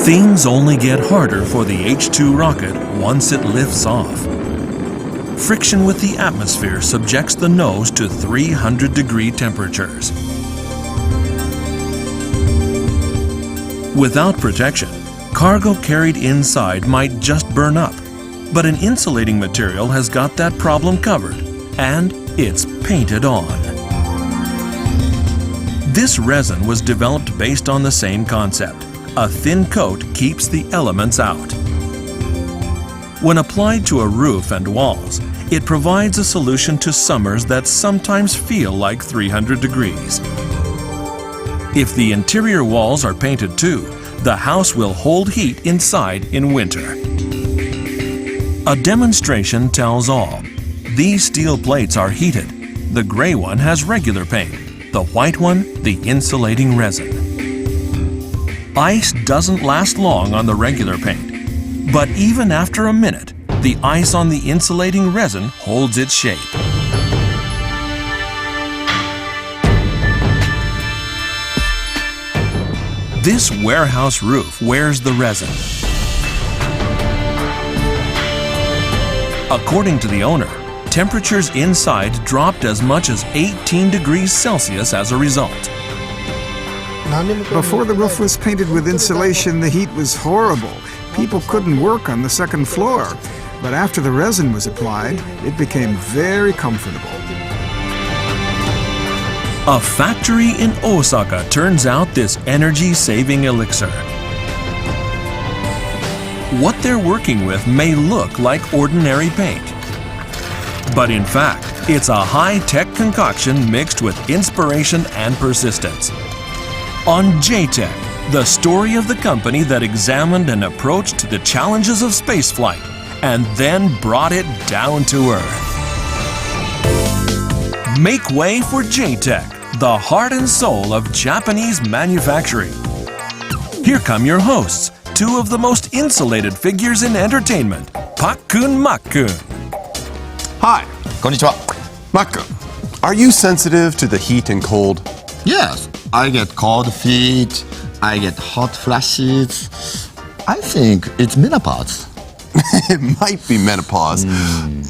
Things only get harder for the H2 rocket once it lifts off. Friction with the atmosphere subjects the nose to 300-degree temperatures. Without protection, cargo carried inside might just burn up, but an insulating material has got that problem covered, and it's painted on. This resin was developed based on the same concept. A thin coat keeps the elements out. When applied to a roof and walls, it provides a solution to summers that sometimes feel like 300 degrees. If the interior walls are painted too, the house will hold heat inside in winter. A demonstration tells all. These steel plates are heated. The gray one has regular paint, the white one the insulating resin. Ice doesn't last long on the regular paint, but even after a minute, the ice on the insulating resin holds its shape. This warehouse roof wears the resin. According to the owner, temperatures inside dropped as much as 18 degrees Celsius as a result. Before the roof was painted with insulation, the heat was horrible. People couldn't work on the second floor. But after the resin was applied, it became very comfortable. A factory in Osaka turns out this energy-saving elixir. What they're working with may look like ordinary paint. But in fact, it's a high-tech concoction mixed with inspiration and persistence. On JTech, the story of the company that examined an approach to the challenges of spaceflight and then brought it down to Earth. Make way for JTech, the heart and soul of Japanese manufacturing. Here come your hosts, two of the most insulated figures in entertainment, Pak-kun, Mak-kun. Hi. Konnichiwa. Mak-kun, are you sensitive to the heat and cold? Yes, I get cold feet, I get hot flashes. I think it's menopause. It might be menopause.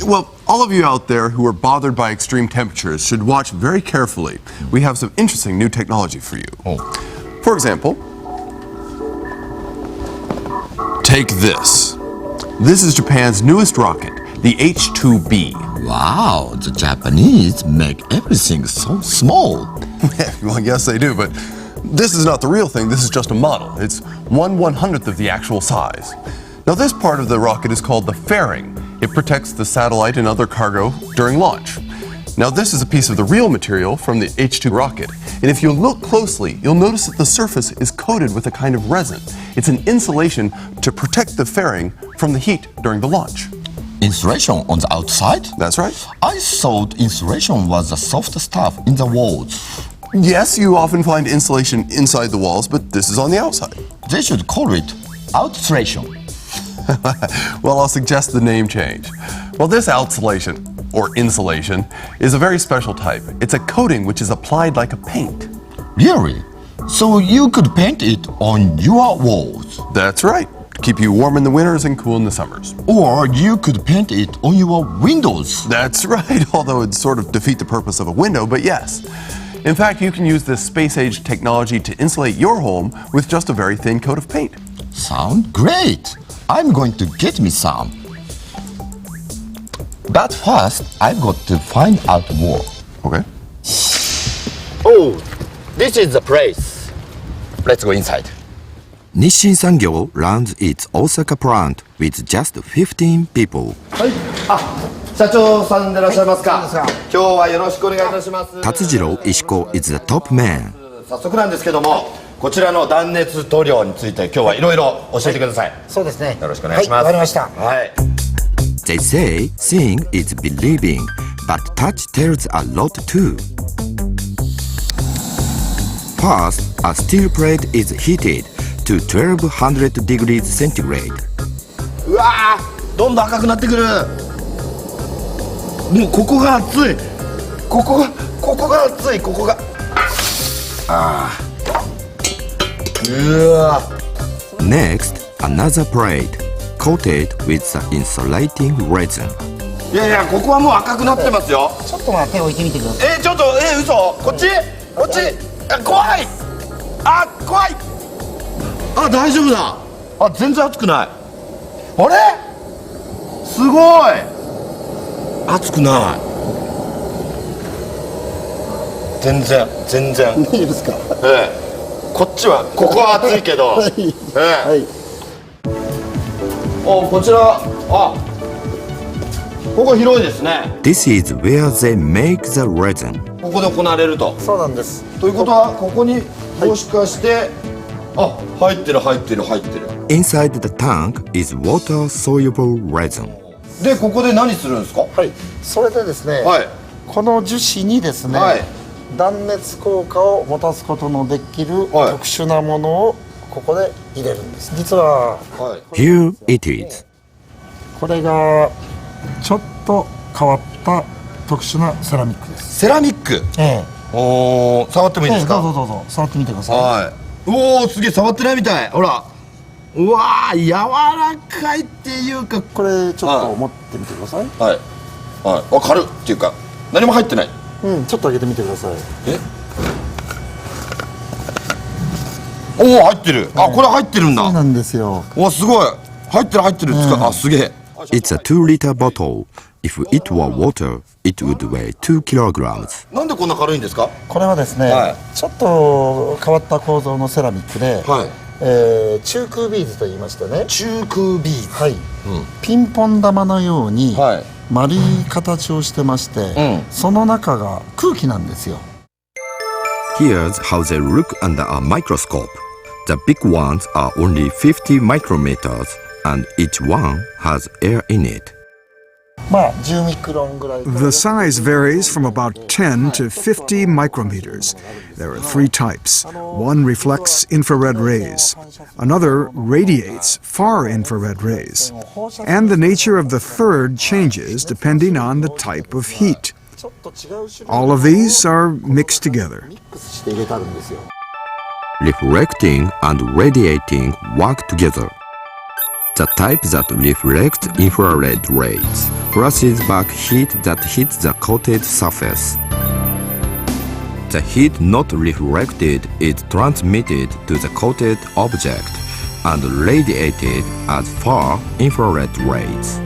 Well, all of you out there who are bothered by extreme temperatures should watch very carefully. We have some interesting new technology for you. For example, take this. This is Japan's newest rocket, the H2B. Wow, the Japanese make everything so small. Well, yes, they do, but this is not the real thing. This is just a model. It's 1/100th of the actual size. Now, this part of the rocket is called the fairing. It protects the satellite and other cargo during launch. Now, this is a piece of the real material from the H2 rocket. And if you look closely, you'll notice that the surface is coated with a kind of resin. It's an insulation to protect the fairing from the heat during the launch. Insulation on the outside? That's right. I thought insulation was the soft stuff in the walls. Yes, you often find insulation inside the walls, but this is on the outside. They should call it outsulation. Well, I'll suggest the name change. Well, this outsulation, or insulation, is a very special type. It's a coating which is applied like a paint. Really? So you could paint it on your walls? That's right. To keep you warm in the winters and cool in the summers. Or you could paint it on your windows? That's right, although it'd sort of defeat the purpose of a window, but yes. In fact, you can use this space-age technology to insulate your home with just a very thin coat of paint. Sound great! I'm going to get me some. But first, I've got to find out more. Okay. Oh, this is the place. Let's go inside. Nisshin Sangyo runs its Osaka plant with just 15 people. 社長さんでいらっしゃいますか。今日はよろしくお願いいたします。 Tatsujiro Ishiko is the top man. 早速なんですけども、こちらの断熱塗料について今日はいろいろ教えてください。そうですね。よろしくお願いします。はい、わかりました。はい。 They say seeing is believing, but touch tells a lot too. First, a steel plate is heated to 1200 degrees centigrade. うわー、どんどん赤くなってくる。もうここが熱い。ここが熱い。ここが。ああ。うわ。Next, another plate coated with the insulating resin. いやいや、ここはもう赤くなってますよ。ちょっと手を置いてみてください。ちょっと、嘘。こっち怖い。怖い。大丈夫だ。全然熱くない。あれ、すごい熱くない。全然いいですか。ここは熱いけど。こちら、ここ広いですね。 This is where they make the resin. ここで行われると。そうなんです。ということは、ここにもしかして、入ってる。 Inside the tank is water-soluble resin. で、ここで何するんですか。はい。それでですね、この樹脂にですね、断熱効果を持たすことのできる特殊なものをここで入れるんです。実は、Here it is. これがちょっと変わった特殊なセラミックです。セラミック。触ってもいいですか。どうぞ触ってみてください。すげえ、触ってないみたい。ほら、うわー、柔らかいっていうか、これちょっと持ってみてください。軽いっていうか、何も入ってない。ちょっと開けてみてください。入ってる。これ入ってるんだ。そうなんですよ。すごい。入ってる。すげえ。It's a 2-liter bottle. If it were water, it would weigh 2 kilograms. なんでこんな軽いんですか。これはですね、ちょっと変わった構造のセラミックで、中空ビーズと言いましてね。中空ビーズ。はい。ピンポン玉のように丸い形をしてまして、その中が空気なんですよ。Here's how they look under a microscope. The big ones are only 50 micrometers, and each one has air in it. 10ミクロンぐらい。 The size varies from about 10 to 50 micrometers. There are three types. One reflects infrared rays. Another radiates far infrared rays. And the nature of the third changes depending on the type of heat. All of these are mixed together. Reflecting and radiating work together. The type that reflects infrared rays flashes back heat that hits the coated surface. The heat not reflected is transmitted to the coated object and radiated as far infrared rays.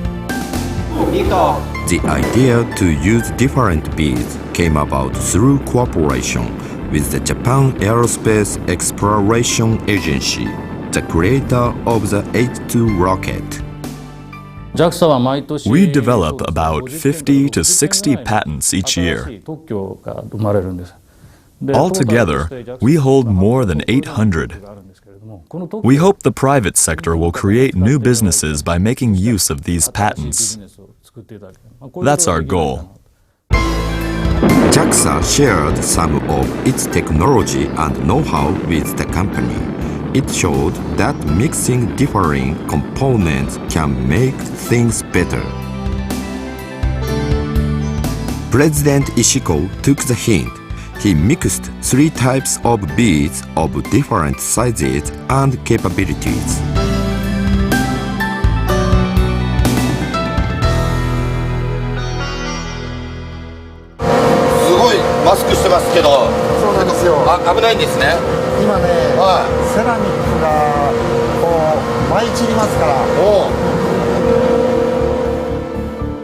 The idea to use different beads came about through cooperation with the Japan Aerospace Exploration Agency, the creator of the H2 rocket. We develop about 50 to 60 patents each year. Altogether, we hold more than 800. We hope the private sector will create new businesses by making use of these patents. That's our goal. JAXA shared some of its technology and know-how with the company. It showed that mixing differing components can make things better. President Ishiko took the hint. He mixed 3 types of beads of different sizes and capabilities. マスクしてますけど。そうなんですよ。危ないんですね。今ね、セラミックがこう舞い散りますから。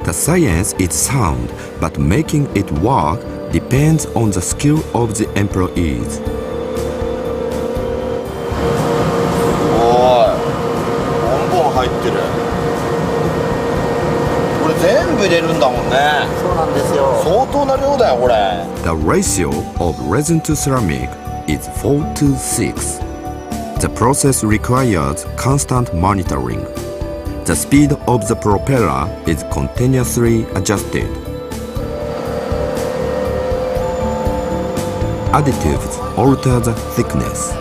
The science is sound, but making it work depends on the skill of the employees. ボンボン入ってる。これ全部入れるんだもんね。そうなんですよ。相当な量だよこれ。The ratio of resin to ceramic is 4 to 6. The process requires constant monitoring. The speed of the propeller is continuously adjusted. Additives alter the thickness.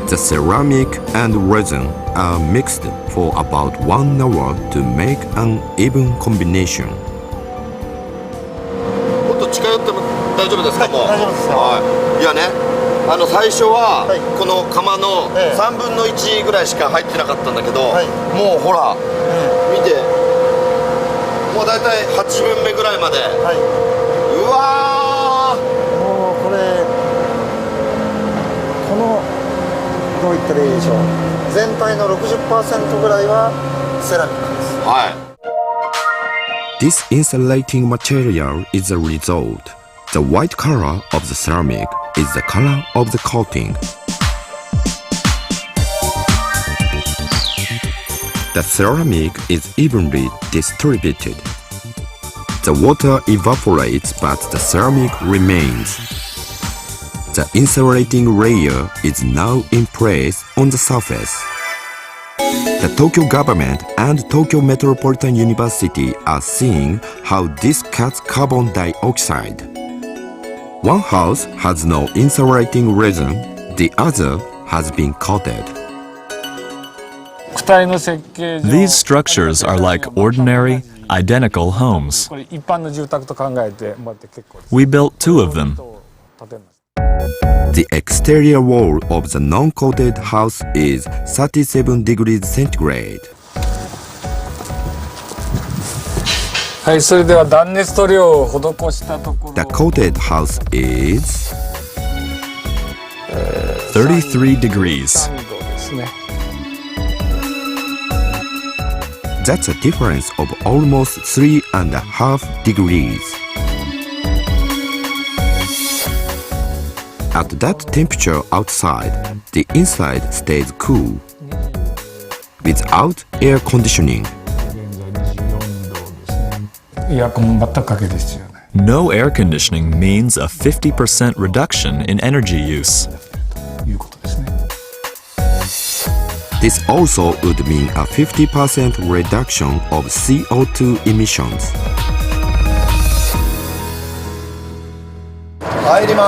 The ceramic and resin are mixed for about 1 hour to make an even combination. もっと近寄っても大丈夫ですか？もう。大丈夫ですよ。いやね。最初は、はいこの釜の3分の1ぐらいしか入ってなかったんだけど、はいもうほら、見て、もうだいたい8分目ぐらいまで、はい、うわもうこれこのどう言ったらいいでしょう、全体の 60% ぐらいはセラミックです。ー、はい。 This insulating material is the result. The white color of the ceramic is the color of the coating. The ceramic is evenly distributed. The water evaporates but the ceramic remains. The insulating layer is now in place on the surface. The Tokyo government and Tokyo Metropolitan University are seeing how this cuts carbon dioxide. One house has no insulating resin, the other has been coated. These structures are like ordinary, identical homes. We built 2 of them. The exterior wall of the non-coated house is 37 degrees centigrade. はい、それでは断熱塗料を施したところ The coated house is 33 degrees. 3度ですね。 That's a difference of almost 3.5 degrees. At that temperature outside, the inside stays cool. Without air conditioning, エアコン全くかける必要ない。 No air conditioning means a 50% reduction in energy use. ということですね。 this also would mean a 50% reduction of CO2 emissions. 入りま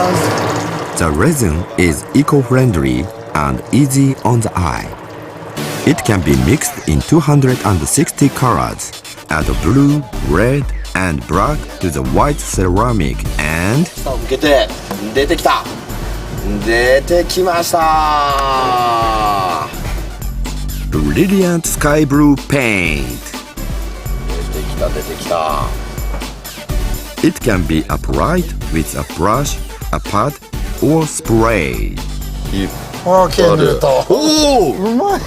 ーす。 The resin is eco-friendly and easy on the eye. It can be mixed in 260 colors. Add blue, red, and black to the white ceramic and さあ向けて出てきた。出てきました。 brilliant sky blue paint. 出てきた出てきた。 It can be applied with a brush, a pad, or spray. ああ、ケンルと。おお。うまい。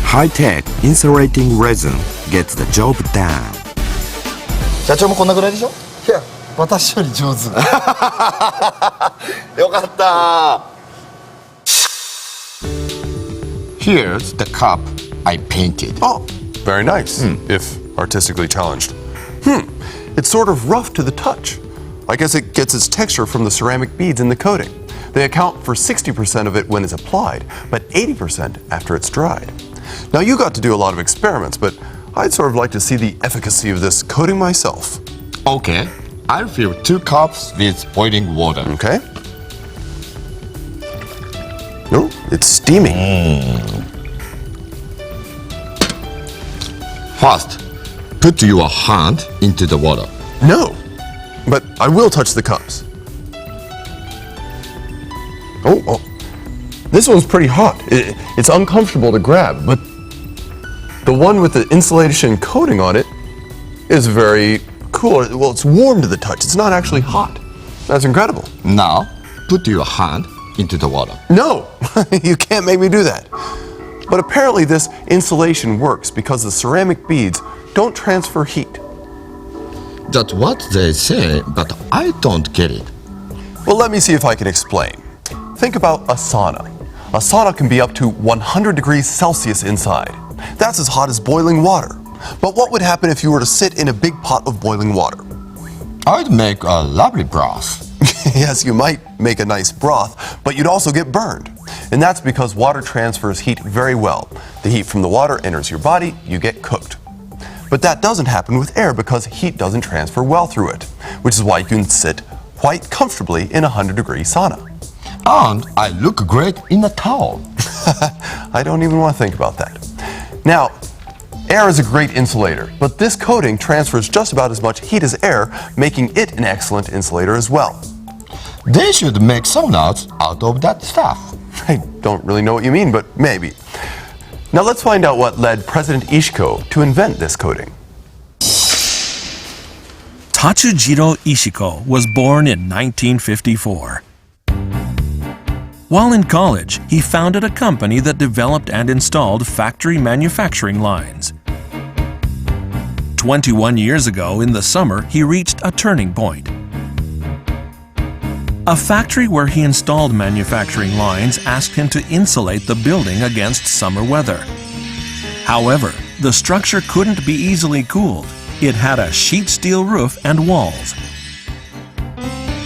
High-tech insulating resin gets the job done. 社長もこんなぐらいでしょ。いや、私より上手。よかった。 Here's the cup I painted. Oh, very nice, if artistically challenged. It's sort of rough to the touch. I guess it gets its texture from the ceramic beads in the coating. They account for 60% of it when it's applied, but 80% after it's dried. Now you got to do a lot of experiments, but I'd sort of like to see the efficacy of this coating myself. Okay, I'll fill 2 cups with boiling water. Okay? Oh, it's steaming. First, put your hand into the water. No, but I will touch the cups. Oh, this one's pretty hot. It's uncomfortable to grab, but the one with the insulation coating on it is very cool. Well, it's warm to the touch. It's not actually hot. That's incredible. Now, put your hand into the water. No, you can't make me do that. But apparently this insulation works because the ceramic beads don't transfer heat. That's what they say, but I don't get it. Well, let me see if I can explain. Think about a sauna. A sauna can be up to 100 degrees Celsius inside. That's as hot as boiling water. But what would happen if you were to sit in a big pot of boiling water? I'd make a lovely broth. Yes, you might make a nice broth, but you'd also get burned. And that's because water transfers heat very well. The heat from the water enters your body, you get cooked. But that doesn't happen with air because heat doesn't transfer well through it, which is why you can sit quite comfortably in a 100-degree sauna. And I look great in a towel. I don't even want to think about that. Now, Air is a great insulator, but this coating transfers just about as much heat as air, making it an excellent insulator as well. They should make saunas out of that stuff. I don't really know what you mean, but maybe. Now let's find out what led President Ishiko to invent this coating. Tatsujiro Ishiko was born in 1954. While in college, he founded a company that developed and installed factory manufacturing lines. 21 years ago, in the summer, he reached a turning point. A factory where he installed manufacturing lines asked him to insulate the building against summer weather. However, the structure couldn't be easily cooled. It had a sheet steel roof and walls.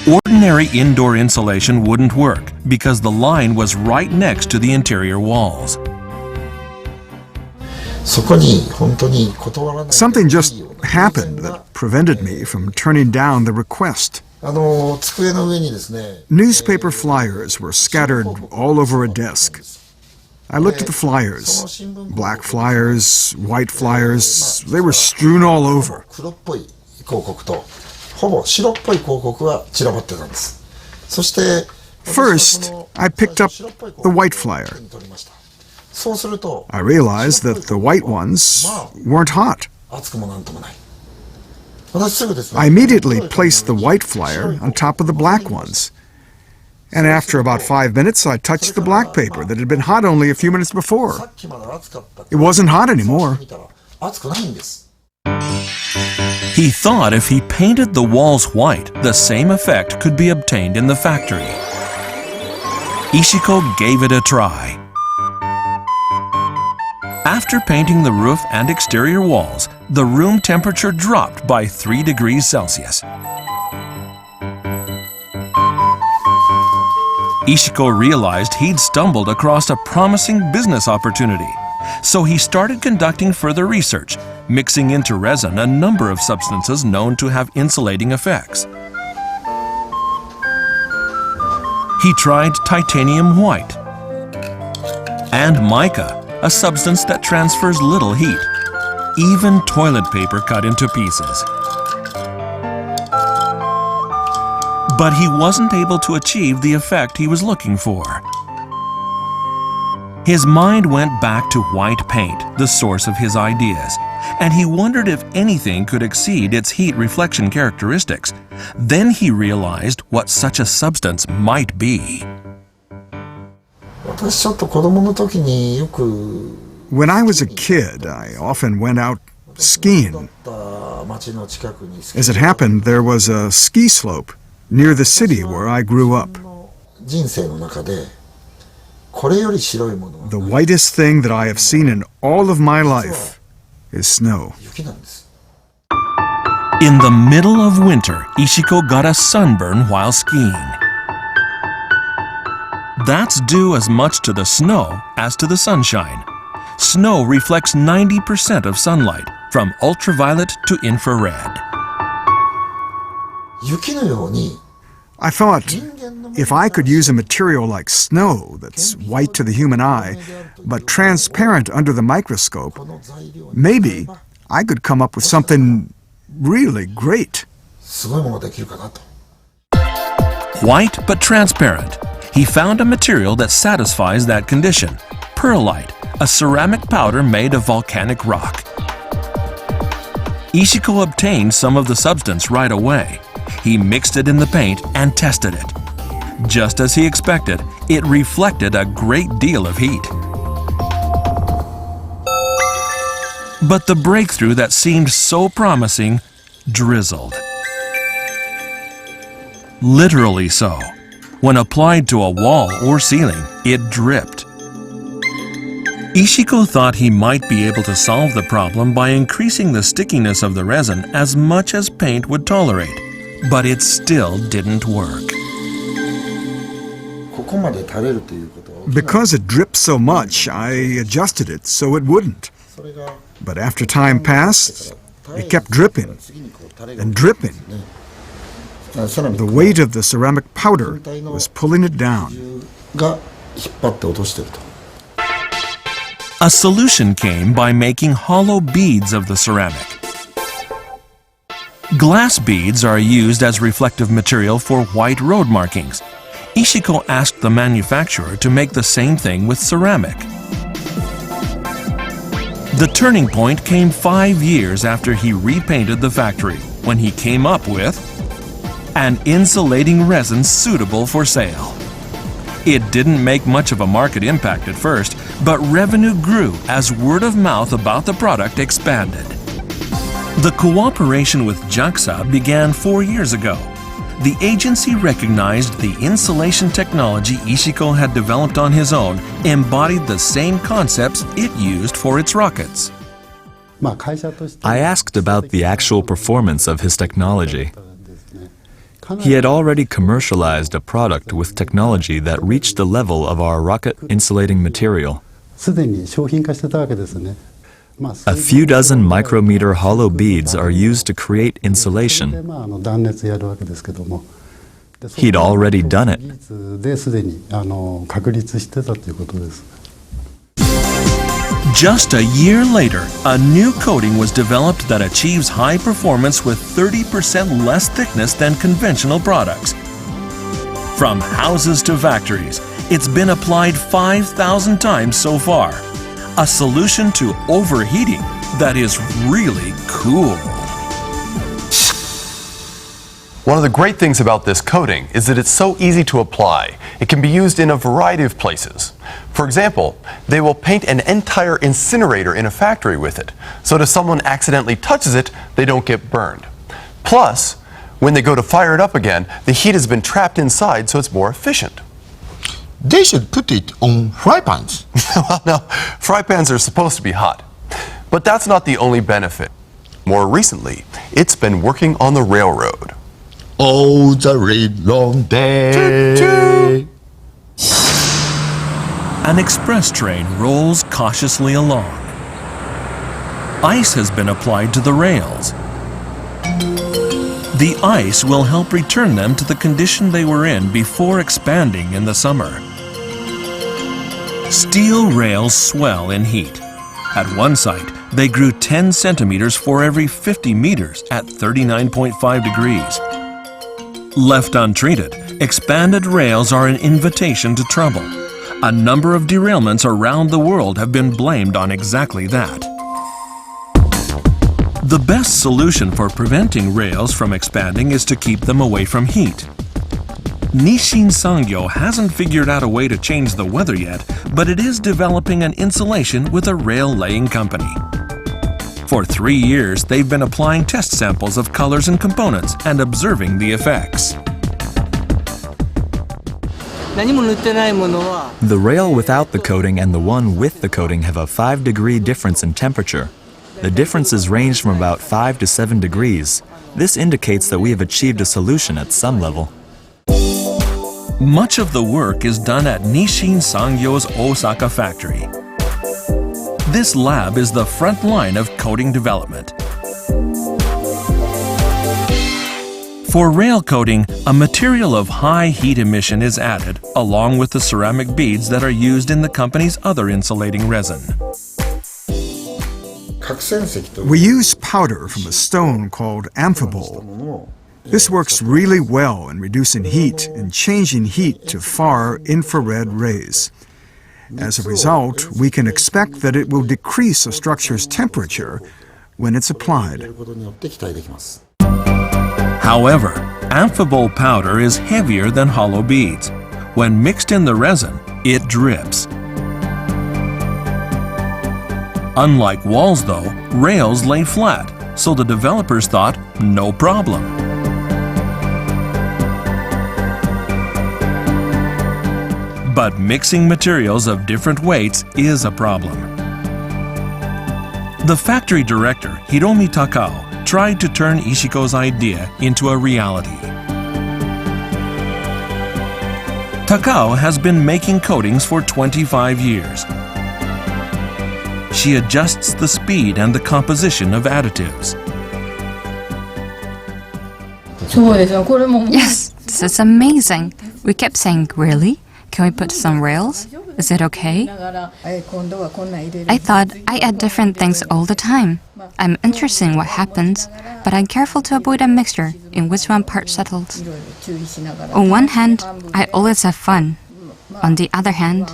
Ordinary indoor insulation wouldn't work because the line was right next to the interior walls. Something just happened that prevented me from turning down the request. Newspaper flyers were scattered all over a desk. I looked at the flyers. Black flyers, white flyers, they were strewn all over. First, I picked up the white flyer. I realized that the white ones weren't hot. I immediately placed the white flyer on top of the black ones. And after about 5 minutes, I touched the black paper that had been hot only a few minutes before. It wasn't hot anymore. He thought if he painted the walls white, the same effect could be obtained in the factory. Ishiko gave it a try. After painting the roof and exterior walls, the room temperature dropped by 3 degrees Celsius. Ishiko realized he'd stumbled across a promising business opportunity. So he started conducting further research, mixing into resin a number of substances known to have insulating effects. He tried titanium white and mica, a substance that transfers little heat, even toilet paper cut into pieces. But he wasn't able to achieve the effect he was looking for. His mind went back to white paint, the source of his ideas, and he wondered if anything could exceed its heat reflection characteristics. Then he realized what such a substance might be. When I was a kid, I often went out skiing. As it happened, there was a ski slope near the city where I grew up. The whitest thing that I have seen in all of my life is snow. In the middle of winter, Ishiko got a sunburn while skiing. That's due as much to the snow as to the sunshine. Snow reflects 90% of sunlight, from ultraviolet to infrared. I thought, if I could use a material like snow that's white to the human eye, but transparent under the microscope, maybe I could come up with something really great. White but transparent, he found a material that satisfies that condition: perlite, a ceramic powder made of volcanic rock. Ishiko obtained some of the substance right away. He mixed it in the paint and tested it. Just as he expected, it reflected a great deal of heat. But the breakthrough that seemed so promising drizzled. Literally so. When applied to a wall or ceiling, it dripped. Ishiko thought he might be able to solve the problem by increasing the stickiness of the resin as much as paint would tolerate, but it still didn't work. Because it dripped so much, I adjusted it so it wouldn't. But after time passed, it kept dripping and dripping. The weight of the ceramic powder was pulling it down. A solution came by making hollow beads of the ceramic. Glass beads are used as reflective material for white road markings. Ishiko asked the manufacturer to make the same thing with ceramic. The turning point came 5 years after he repainted the factory, when he came up with an insulating resin suitable for sale. It didn't make much of a market impact at first, but revenue grew as word of mouth about the product expanded. The cooperation with JAXA began 4 years ago. The agency recognized the insulation technology Ishiko had developed on his own embodied the same concepts it used for its rockets. I asked about the actual performance of his technology. He had already commercialized a product with technology that reached the level of our rocket insulating material. A few dozen micrometer hollow beads are used to create insulation. He'd already done it. Just a year later, a new coating was developed that achieves high performance with 30% less thickness than conventional products. From houses to factories, it's been applied 5,000 times so far. A solution to overheating that is really cool. One of the great things about this coating is that it's so easy to apply. It can be used in a variety of places. For example, they will paint an entire incinerator in a factory with it, so that if someone accidentally touches it, they don't get burned. Plus, when they go to fire it up again, the heat has been trapped inside, so it's more efficient. They should put it on fry pans. Well, no, fry pans are supposed to be hot. But that's not the only benefit. More recently, it's been working on the railroad. All the long day. Toot, toot. An express train rolls cautiously along. Ice has been applied to the rails. The ice will help return them to the condition they were in before expanding in the summer. Steel rails swell in heat. At one site, they grew 10 centimeters for every 50 meters at 39.5 degrees. Left untreated, expanded rails are an invitation to trouble. A number of derailments around the world have been blamed on exactly that. The best solution for preventing rails from expanding is to keep them away from heat. Nishin Sangyo hasn't figured out a way to change the weather yet, but it is developing an insulation with a rail laying company. For 3 years, they've been applying test samples of colors and components and observing the effects. The rail without the coating and the one with the coating have a 5-degree difference in temperature. The differences range from about 5 to 7 degrees. This indicates that we have achieved a solution at some level. Much of the work is done at Nishin Sangyo's Osaka factory. This lab is the front line of coating development. For rail coating, a material of high heat emission is added, along with the ceramic beads that are used in the company's other insulating resin. We use powder from a stone called amphibole. This works really well in reducing heat and changing heat to far infrared rays. As a result, we can expect that it will decrease a structure's temperature when it's applied. However, amphibole powder is heavier than hollow beads. When mixed in the resin, it drips. Unlike walls though, rails lay flat, so the developers thought, no problem. But mixing materials of different weights is a problem. The factory director, Hiromi Takao, tried to turn Ishiko's idea into a reality. Takao has been making coatings for 25 years. She adjusts the speed and the composition of additives. Yes, this is amazing. We kept saying, really? Can we put some rails? Is it okay? I thought I add different things all the time. I'm interested in what happens, but I'm careful to avoid a mixture in which one part settles. On one hand, I always have fun. On the other hand,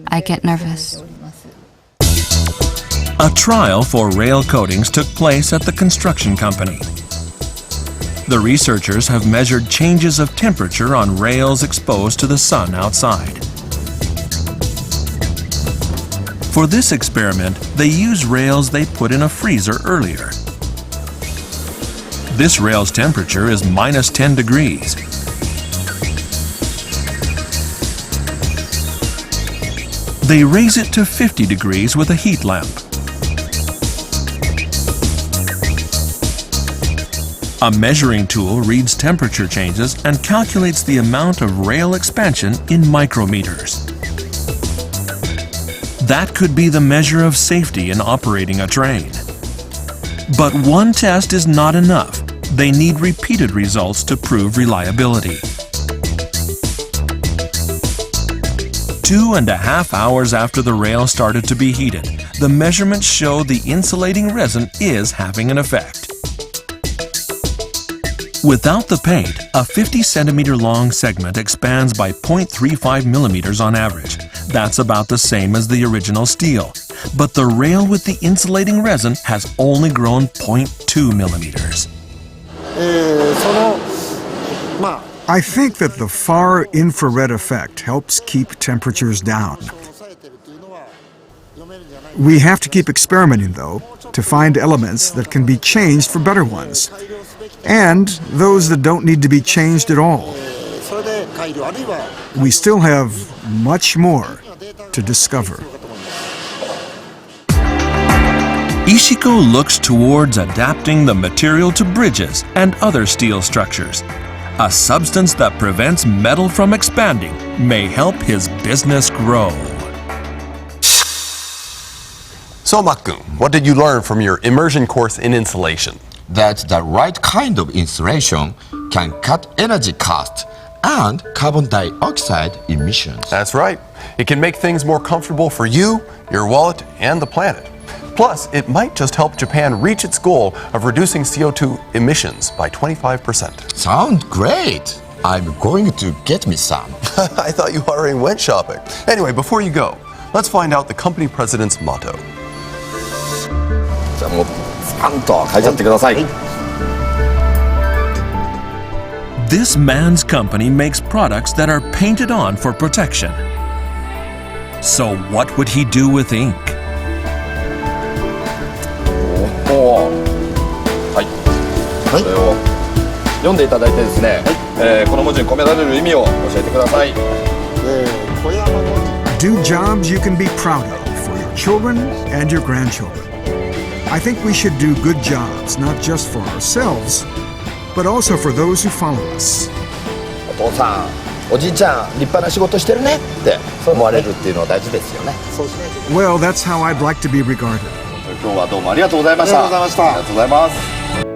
I get nervous. A trial for rail coatings took place at the construction company. The researchers have measured changes of temperature on rails exposed to the sun outside. For this experiment, they use rails they put in a freezer earlier. This rail's temperature is minus 10 degrees. They raise it to 50 degrees with a heat lamp. A measuring tool reads temperature changes and calculates the amount of rail expansion in micrometers. That could be the measure of safety in operating a train. But one test is not enough. They need repeated results to prove reliability. 2.5 hours after the rail started to be heated, the measurements show the insulating resin is having an effect. Without the paint, a 50 centimeter long segment expands by 0.35 millimeters on average. That's about the same as the original steel. But the rail with the insulating resin has only grown 0.2 millimeters. I think that the far infrared effect helps keep temperatures down. We have to keep experimenting, though, to find elements that can be changed for better ones, and those that don't need to be changed at all. We still have much more to discover. Ishiko looks towards adapting the material to bridges and other steel structures. A substance that prevents metal from expanding may help his business grow. So, Mak-kun, what did you learn from your immersion course in insulation? That the right kind of insulation can cut energy cost and carbon dioxide emissions. That's right. It can make things more comfortable for you, your wallet, and the planet. Plus, it might just help Japan reach its goal of reducing CO2 emissions by 25%. Sound great! I'm going to get me some. I thought you already went shopping. Anyway, before you go, let's find out the company president's motto. This man's company makes products that are painted on for protection. So what would he do with ink? これを読んでいただいてですね、この文字に込められる意味を教えてください。 Do jobs you can be proud of for your children and your grandchildren. I think we should do good jobs, not just for ourselves, but also for those who follow us. お父さん、おじいちゃん、立派な仕事してるねって思われるっていうのは大事ですよね。 Well, that's how I'd like to be regarded. 今日はどうもありがとうございました。ありがとうございます。